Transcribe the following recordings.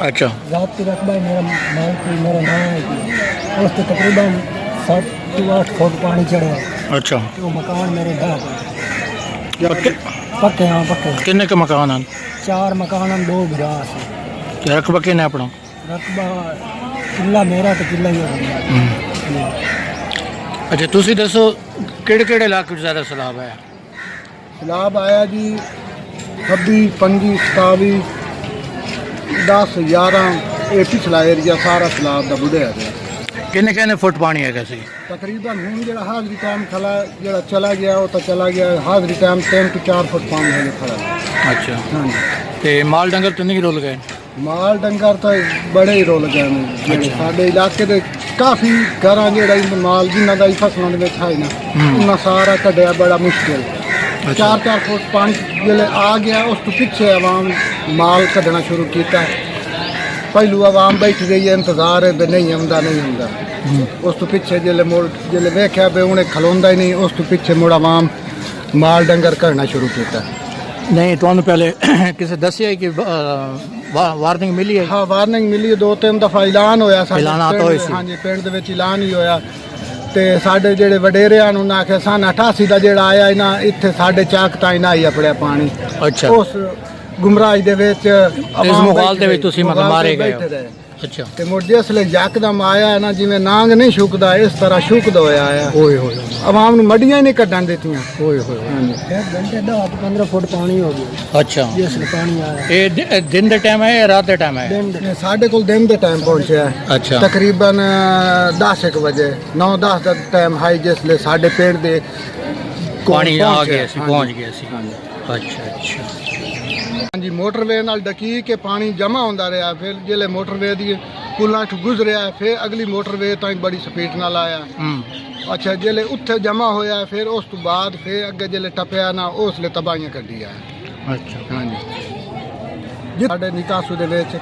अच्छा ذاتی رقبہ میرا مال کی میرا نام ہے کہ اس سے تقریباً 7-8 فٹ پانی چڑھا अच्छा تو مکان میرے ڈھا पक्के پکے ہاں پکے किन्ने के मकान हैं 4 मकान हम 2 बिरा से ते रकबा किन्ने अपना रकबा किला मेरा तो किला ही है अच्छा तुसी दसो किहड़े किहड़े इलाके ज़्यादा सैलाब आया सैलाब आया जी 26 25 27 10 11 ਇਹ ਪਿਛਲਾ ਏਰੀਆ ਸਾਰਾ ਸੈਲਾਬ ਦਾ ਬੁੜਿਆ ਗਿਆ किन्ने किन्ने फुट पानी है सी ਤਕਰੀਬਨ ਹੁਣ ਜਿਹੜਾ ਹਾਜ਼ਰੀ ਟਾਈਮ ਖਲਾ ਜਿਹੜਾ ਚਲਾ ਗਿਆ ਉਹ ਤਾਂ ਚਲਾ ਗਿਆ ਹਾਜ਼ਰੀ ਟਾਈਮ 3 ਤੋਂ 4 ਫੁੱਟ ਪਾਣੀ ਹੈ ਖੜਾ अच्छा ਹਾਂਜੀ ते माल डंगर तो नहीं रुल गए ਮਾਲ ਡੰਗਰ ਤਾਂ ਬੜੇ ਹੀ ਰੁਲ ਗਏ ਨੇ ਜਿਹੜੇ ਸਾਡੇ ਇਲਾਕੇ ਦੇ ਕਾਫੀ ਘਰਾਂ ਜਿਹੜਾ ਹੀ ਮਾਲ ਜਿਨ੍ਹਾਂ ਦਾ ਹੀ ਫਸਲਾਂ ਦੇ ਵਿੱਚ ਹੈ ਨਾ ਉਹਨਾਂ ਸਾਰਾ ਕੱਢਿਆ ਬੜਾ ਮੁਸ਼ਕਿਲ 4-4 ਫੁੱਟ ਪਾਣੀ ਜਿਹੜੇ ਆ ਗਿਆ ਉਸ ਤੋਂ ਪਿੱਛੇ ਆਵਾਮ ਮਾਲ ਕੱਢਣਾ ਸ਼ੁਰੂ ਕੀਤਾ ਪਹਿਲੂ ਆਵਾਮ ਬੈਠ ਗਈ ਹੈ ਇੰਤਜ਼ਾਰ ਹੈ ਵੀ ਨਹੀਂ ਆਉਂਦਾ ਨਹੀਂ ਆਉਂਦਾ ਉਸ ਤੋਂ ਪਿੱਛੇ ਜਿਹੜੇ ਵੇਖਿਆ ਵੀ ਉਹਨੇ ਖਲੋਂਦਾ ਹੀ ਨਹੀਂ ਉਸ ਤੋਂ ਪਿੱਛੇ ਮੁੜ ਆਵਾਮ ਮਾਲ ਡੰਗਰ ਕਰਨਾ ਸ਼ੁਰੂ ਕੀਤਾ नहीं तो पहले किसी दसिया कि वार्निंग मिली है ਹਾਂ ਵਾਰਨਿੰਗ ਮਿਲੀ 2-3 ਦਫਾ ਐਲਾਨ ਹੋਇਆ ਐਲਾਨ ਆਤਾ ਹੋਇਆ ਸੀ। ਹਾਂਜੀ ਪਿੰਡ ਦੇ ਵਿੱਚ ਐਲਾਨ ਹੀ ਹੋਇਆ ਤੇ ਸਾਡੇ ਜਿਹੜੇ ਵਡੇਰਿਆਂ ਨੂੰ ਨਾ ਕਿ ਸਨ 88 ਦਾ ਜਿਹੜਾ ਆਇਆ ਇਹਨਾਂ ਇੱਥੇ ਸਾਡੇ ਚਾਕ ਤਾਈ ਨਾ ਹੀ ਆਪੜਿਆ ਪਾਣੀ अच्छा ਉਸ ਗੁੰਮਰਾਹੀ ਦੇ ਵਿੱਚ ਇਸ ਮੁਗਾਲ ਦੇ ਵਿੱਚ ਤੁਸੀਂ ਮਤਲਬ ਮਾਰੇ ਗਏ ਹੋ। ਬੈਠੇ ਰਹੇ। अच्छा ਤੇ ਮੁੜ ਜਿਸਲੇ ਯਕਦਮ ਆਇਆ ਨਾ ਜਿਵੇਂ ਨਾਂਗ ਨਹੀਂ ਸ਼ੁਕਦਾ ਇਸ ਤਰ੍ਹਾਂ ਸ਼ੁਕਦਾ ਹੋਇਆ ਆਇਆ ओए होए ਆਵਾਮ ਨੂੰ ਮੱਡੀਆਂ ਹੀ ਨਹੀਂ ਕੱਢਣ ਦਿੱਤੀਆਂ ओए होए ਹਾਂਜੀ 1 घंटे 10-15 फुट पानी हो गया अच्छा जिस पानी आया ये दिन दे टाइम है या रात दे टाइम है ਇਹ ਸਾਡੇ ਕੋਲ ਦਿਨ ਦੇ ਟਾਈਮ ਪਹੁੰਚਿਆ अच्छा ਤਕਰੀਬਨ 10 ਵਜੇ 9-10 ਦਾ ਟਾਈਮ ਹਾਈ ਜਿਸਲੇ ਸਾਡੇ ਪਿੰਡ ਦੇ ਕੋਲ पानी आ ਪਹੁੰਚਿਆ। गया सी पहुंच गया सी अच्छा अच्छा ਹਾਂਜੀ ਮੋਟਰਵੇ ਨਾਲ ਡਕੀ ਕੇ ਪਾਣੀ ਜਮਾ ਹੁੰਦਾ ਰਿਹਾ ਫਿਰ ਜਿਹੜੇ ਮੋਟਰਵੇ ਦੀ ਪੁਲਾਂ ਤੋਂ ਗੁਜ਼ਰਿਆ ਫਿਰ ਅਗਲੀ ਮੋਟਰਵੇ ਤਾਈਂ ਬੜੀ ਸਪੀਡ ਨਾਲ ਆਇਆ ਅੱਛਾ ਜਿਹੜੇ ਉੱਥੇ ਜਮਾ ਹੋਇਆ ਫਿਰ ਉਸ ਤੋਂ ਬਾਅਦ ਫਿਰ ਅੱਗੇ ਜਿਹੜੇ ਟੱਪਿਆ ਨਾ ਉਸਲੇ ਤਬਾਹੀਆਂ ਕੱਢੀ ਆ अच्छा ਹਾਂਜੀ ਸਾਡੇ ਨਿਕਾਸੂ ਦੇ ਵਿੱਚ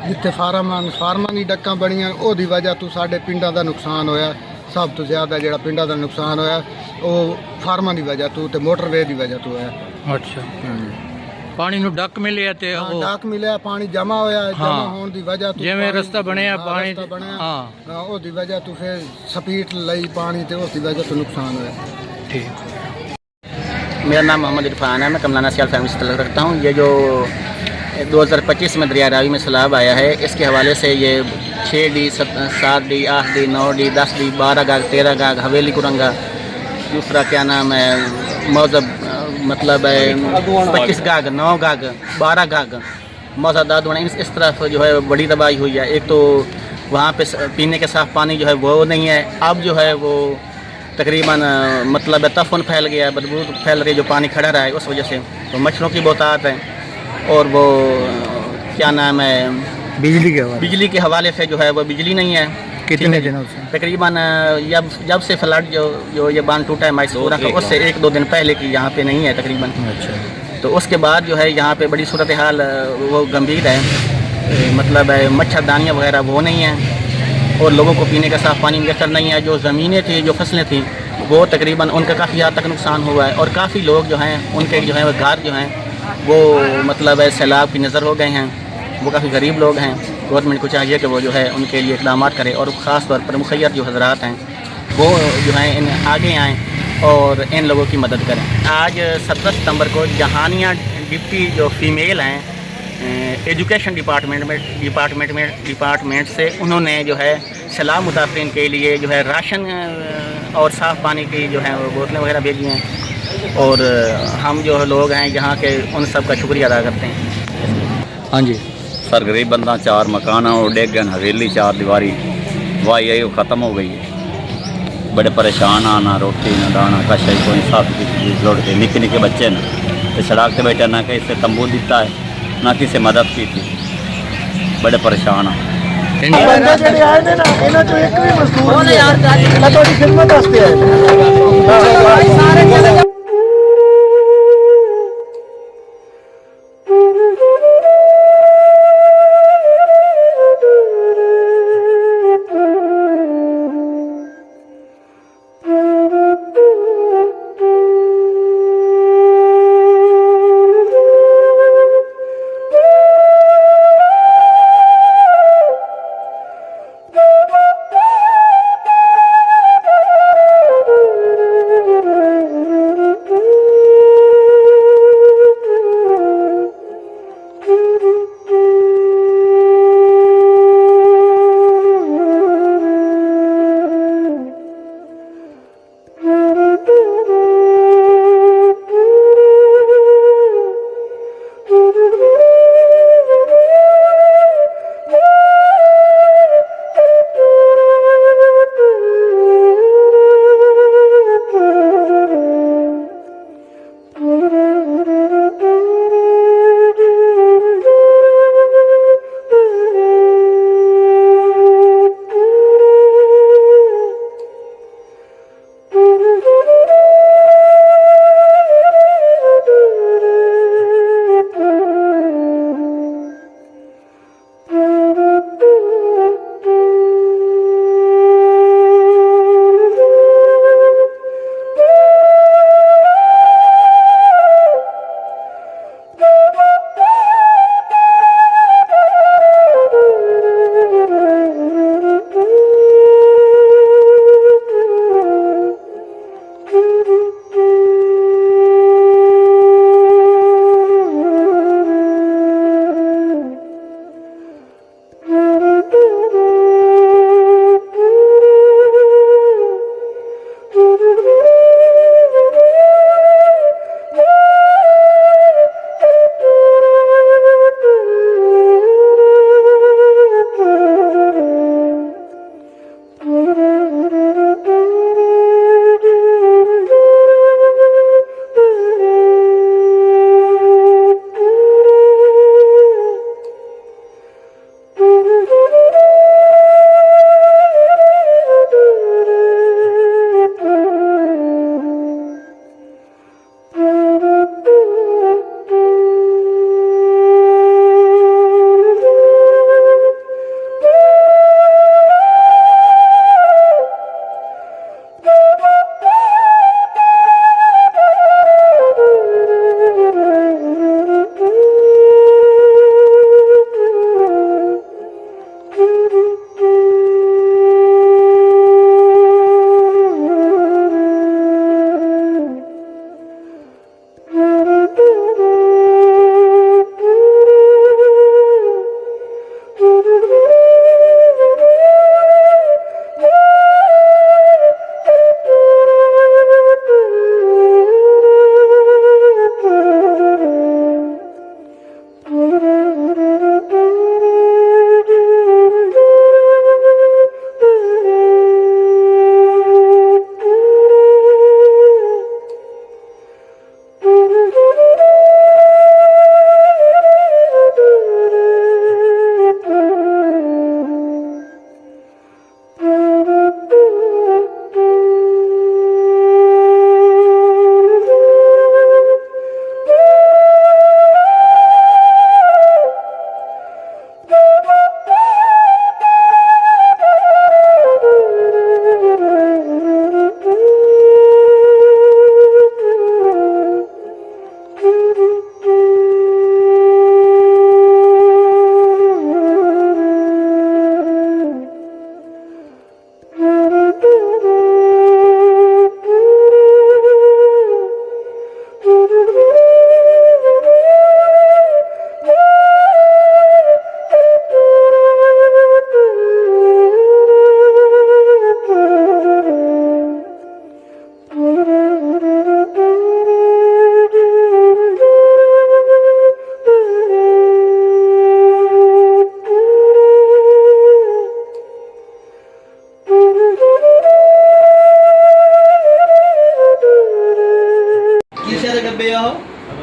ਜਿੱਥੇ ਫਾਰਮਾਂ ਦੀ ਡੱਕਾਂ ਬਣੀਆਂ ਉਹਦੀ ਵਜ੍ਹਾ ਤੋਂ ਸਾਡੇ ਪਿੰਡਾਂ ਦਾ ਨੁਕਸਾਨ ਹੋਇਆ ਸਭ ਤੋਂ ਜ਼ਿਆਦਾ ਜਿਹੜਾ ਪਿੰਡਾਂ ਦਾ ਨੁਕਸਾਨ ਹੋਇਆ ਉਹ ਫਾਰਮਾਂ ਦੀ ਵਜ੍ਹਾ ਤੋਂ ਤੇ ਮੋਟਰਵੇ ਦੀ ਵਜ੍ਹਾ ਤੋਂ ਹੋਇਆ अच्छा पानी नु डक मिले ते ਹਾਂ ਉਹ ਡਾਕ ਮਿਲਿਆ ਪਾਣੀ ਜਮਾ ਹੋਇਆ ਜਮਾ ਹਾਂ। ਹੋਣ ਦੀ ਵਜ੍ਹਾ ਤੋਂ ਜਿਵੇਂ ਪਾਣੀ- ਰਸਤਾ ਬਣਿਆ ਹਾਂ, ਪਾਣੀ ਰਸਤਾ ਬਣਿਆ ਹਾਂ ਹਾਂ, ਉਹਦੀ ਵਜ੍ਹਾ ਤੋਂ ਫਿਰ ਸਪੀਡ ਲਈ ਪਾਣੀ ਤੇ ਉਸ ਦੀ ਵਜ੍ਹਾ ਤੋਂ ਨੁਕਸਾਨ ਹੋਇਆ ठीक मेरा नाम मोहम्मद इरफान है, मैं कमलाना सियाल फैमिली से तल्लुक़ रखता हूँ। ये जो 2025 में दरिया रावी में सैलाब आया है, इसके हवाले से ये 6D 7D 8D 9D 10D 12 गाग 13 गाग हवेली कुरंगा, दूसरा क्या नाम है मौजब मतलब 25 गाग 9 गाग 12 गाग मौजादात इस तरफ जो है बड़ी तबाही हुई है। एक तो वहाँ पे पीने के साफ़ पानी जो है वो नहीं है, अब जो है वो तकरीबन मतलब तफन फैल गया है, बदबू फैल रही है जो पानी खड़ा रहा है उस वजह से। तो मच्छरों की बहुतात है और वो क्या नाम है बिजली के हवाले से जो है वो बिजली नहीं है कितने दिनों से तकरीबन जब से फ्लड जो ये बांध टूटा है माइसोरा का उससे 1-2 दिन पहले की यहाँ पे नहीं है तकरीबन। अच्छा तो उसके बाद जो है यहाँ पे बड़ी सूरत हाल वो गंभीर है, मतलब मच्छरदानियाँ वगैरह वो नहीं है और लोगों को पीने का साफ़ पानी मैसर नहीं है। जो ज़मीनें थी जो फसलें थी वो तकरीबन उनका काफ़ी हद तक नुकसान हुआ है और काफ़ी लोग जो हैं उनके जो है वो घर जो हैं वो मतलब सैलाब की नज़र हो गए हैं। वो काफ़ी गरीब लोग हैं, गवर्नमेंट को चाहिए कि वो जो है उनके लिए इक़दाम करे और ख़ास तौर पर मुखैर जो हजरात हैं वो जो हैं इन आगे आएँ और इन लोगों की मदद करें। आज 17 सितंबर को जहानिया डिप्टी जो फीमेल हैं एजुकेशन डिपार्टमेंट से उन्होंने जो है सैलाब मुतासरीन के लिए जो है राशन और साफ़ पानी की जो है बोतलें वगैरह भेजी हैं और हम जो लोग हैं यहाँ के उन सब का शुक्रिया अदा करते हैं। हाँ जी सर गरीब बंदा 4 मकान और डेग गए, हवेली 4 दीवारी वाह यही ख़त्म हो गई है। बड़े परेशान आ, ना रोटी ना दाना कश कोई साफ की चीज़ लौट के निके निके बच्चे ना तो सड़क से बैठे ना कहीं से तंबू दिता है ना किसी मदद की थी, बड़े परेशान आ। ਬੰਦੇ ਜਿਹੜੇ ਆਏ ਨੇ ਨਾ ਇਹਨਾਂ ਚੋਂ ਇੱਕ ਵੀ ਮਜ਼ਦੂਰ ਨਹੀਂ ਹੈ। ਮੈਂ ਤੁਹਾਡੀ ਖਿਦਮਤ ਵਾਸਤੇ ਆਇਆ।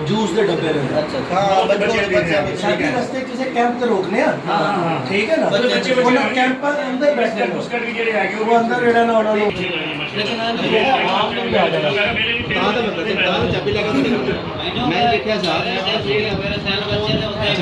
जूस के डब्बे रहते अच्छा साडे रस्ते किसी कैंप ते रोकने ठीक है ना उन्हें कैंप पर अंदर बैठने वो अंदर रेड़ा ना होना लेकिन आप लोग आ जाना चाबी लगा मैं देखा साहब मेरे सैल बच्चे ने उसे